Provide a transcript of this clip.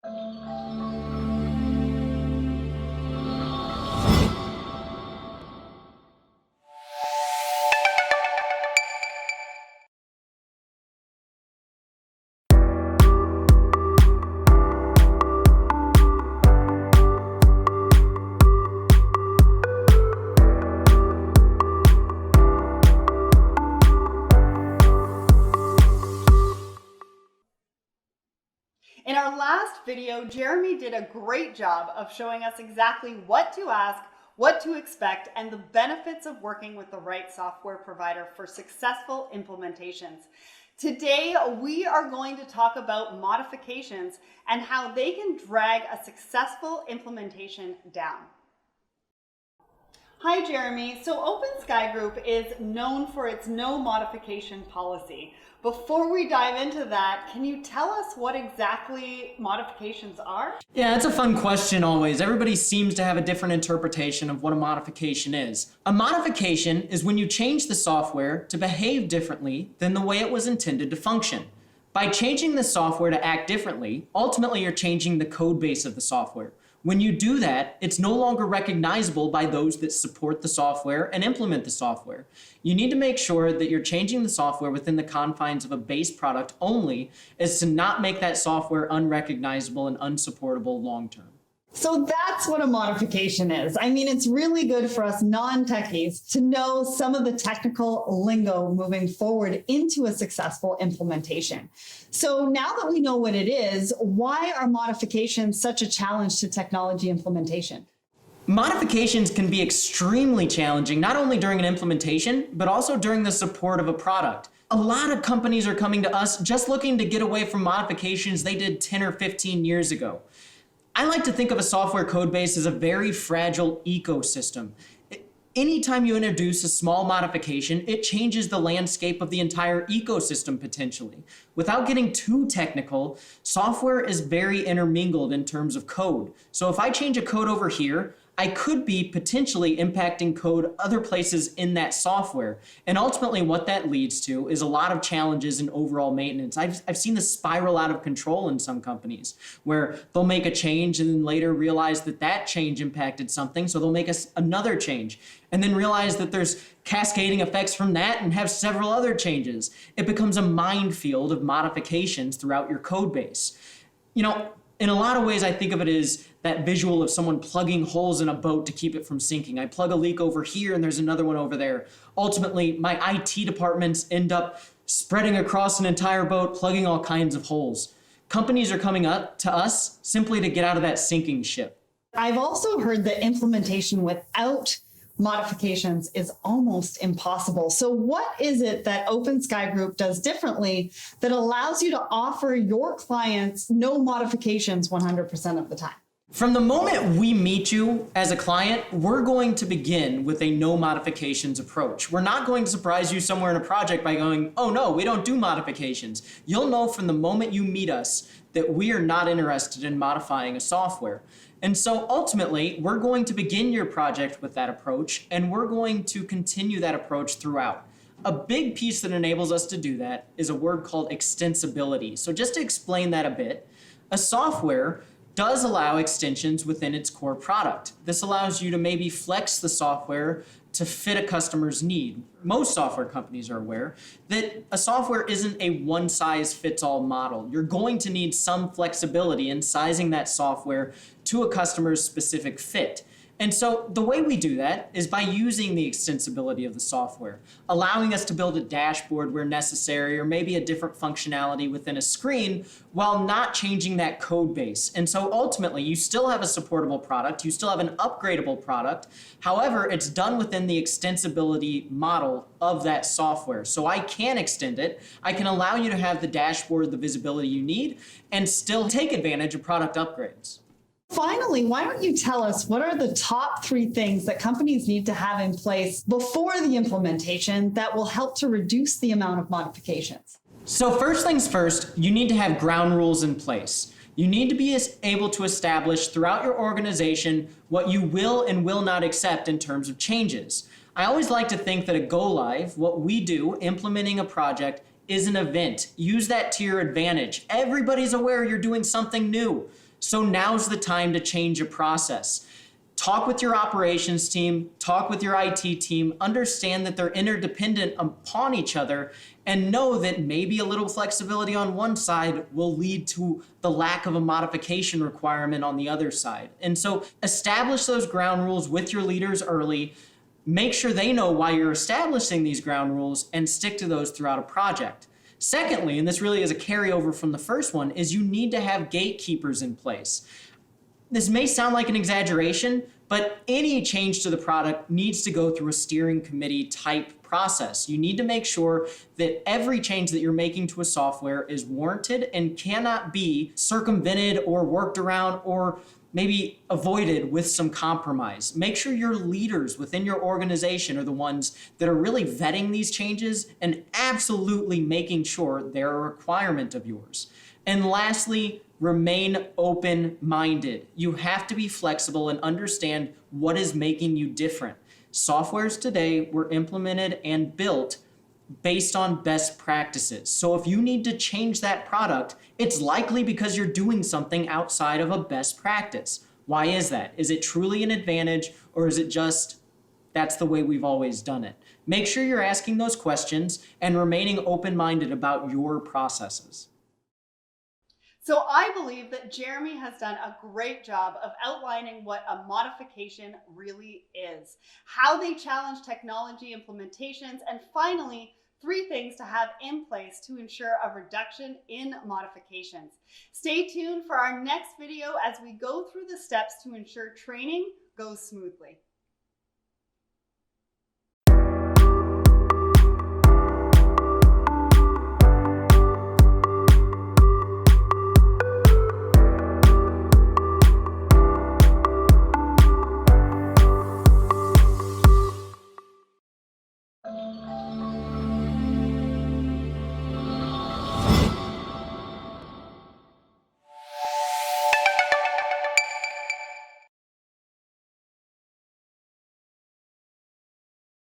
In our last video, Jeremy did a great job of showing us exactly what to ask, what to expect, and the benefits of working with the right software provider for successful implementations. Today, we are going to talk about modifications and how they can drag a successful implementation down. Hi, Jeremy. So Open Sky Group is known for its no modification policy. Before we dive into that, can you tell us what exactly modifications are? Yeah, that's a fun question always. Everybody seems to have a different interpretation of what a modification is. A modification is when you change the software to behave differently than the way it was intended to function. By changing the software to act differently, ultimately you're changing the code base of the software. When you do that, it's no longer recognizable by those that support the software and implement the software. You need to make sure that you're changing the software within the confines of a base product only, as to not make that software unrecognizable and unsupportable long-term. So that's what a modification is. I mean, it's really good for us non-techies to know some of the technical lingo moving forward into a successful implementation. So now that we know what it is, why are modifications such a challenge to technology implementation? Modifications can be extremely challenging, not only during an implementation, but also during the support of a product. A lot of companies are coming to us just looking to get away from modifications they did 10 or 15 years ago. I like to think of a software code base as a very fragile ecosystem. Anytime you introduce a small modification, it changes the landscape of the entire ecosystem potentially. Without getting too technical, software is very intermingled in terms of code. So if I change a code over here, I could be potentially impacting code other places in that software. And ultimately what that leads to is a lot of challenges in overall maintenance. I've seen this spiral out of control in some companies where they'll make a change and then later realize that that change impacted something. So they'll make another change and then realize that there's cascading effects from that and have several other changes. It becomes a minefield of modifications throughout your code base. You know, in a lot of ways, I think of it as that visual of someone plugging holes in a boat to keep it from sinking. I plug a leak over here and there's another one over there. Ultimately, my IT departments end up spreading across an entire boat, plugging all kinds of holes. Companies are coming up to us simply to get out of that sinking ship. I've also heard that implementation without modifications is almost impossible. So what is it that Open Sky Group does differently that allows you to offer your clients no modifications 100% of the time? From the moment we meet you as a client, we're going to begin with a no modifications approach. We're not going to surprise you somewhere in a project by going, oh no, we don't do modifications. You'll know from the moment you meet us that we are not interested in modifying a software. And so ultimately, we're going to begin your project with that approach, and we're going to continue that approach throughout. A big piece that enables us to do that is a word called extensibility. So just to explain that a bit, a software does allow extensions within its core product. This allows you to maybe flex the software to fit a customer's need. Most software companies are aware that a software isn't a one-size-fits-all model. You're going to need some flexibility in sizing that software to a customer's specific fit. And so the way we do that is by using the extensibility of the software, allowing us to build a dashboard where necessary, or maybe a different functionality within a screen while not changing that code base. And so ultimately, you still have a supportable product, you still have an upgradable product. However, it's done within the extensibility model of that software. So I can extend it, I can allow you to have the dashboard, the visibility you need, and still take advantage of product upgrades. Finally, why don't you tell us what are the top 3 things that companies need to have in place before the implementation that will help to reduce the amount of modifications? So first things first, you need to have ground rules in place. You need to be able to establish throughout your organization what you will and will not accept in terms of changes. I always like to think that a go-live, what we do, implementing a project, is an event. Use that to your advantage. Everybody's aware you're doing something new. So now's the time to change a process. Talk with your operations team, talk with your IT team, understand that they're interdependent upon each other, and know that maybe a little flexibility on one side will lead to the lack of a modification requirement on the other side. And so establish those ground rules with your leaders early. Make sure they know why you're establishing these ground rules and stick to those throughout a project. Secondly, and this really is a carryover from the first one, is you need to have gatekeepers in place. This may sound like an exaggeration, but any change to the product needs to go through a steering committee type process. You need to make sure that every change that you're making to a software is warranted and cannot be circumvented or worked around or maybe avoided with some compromise. Make sure your leaders within your organization are the ones that are really vetting these changes and absolutely making sure they're a requirement of yours. And lastly, remain open-minded. You have to be flexible and understand what is making you different. Softwares today were implemented and built based on best practices. So if you need to change that product, it's likely because you're doing something outside of a best practice. Why is that? Is it truly an advantage, or is it just that's the way we've always done it? Make sure you're asking those questions and remaining open-minded about your processes. So I believe that Jeremy has done a great job of outlining what a modification really is, how they challenge technology implementations, and finally, 3 things to have in place to ensure a reduction in modifications. Stay tuned for our next video as we go through the steps to ensure training goes smoothly.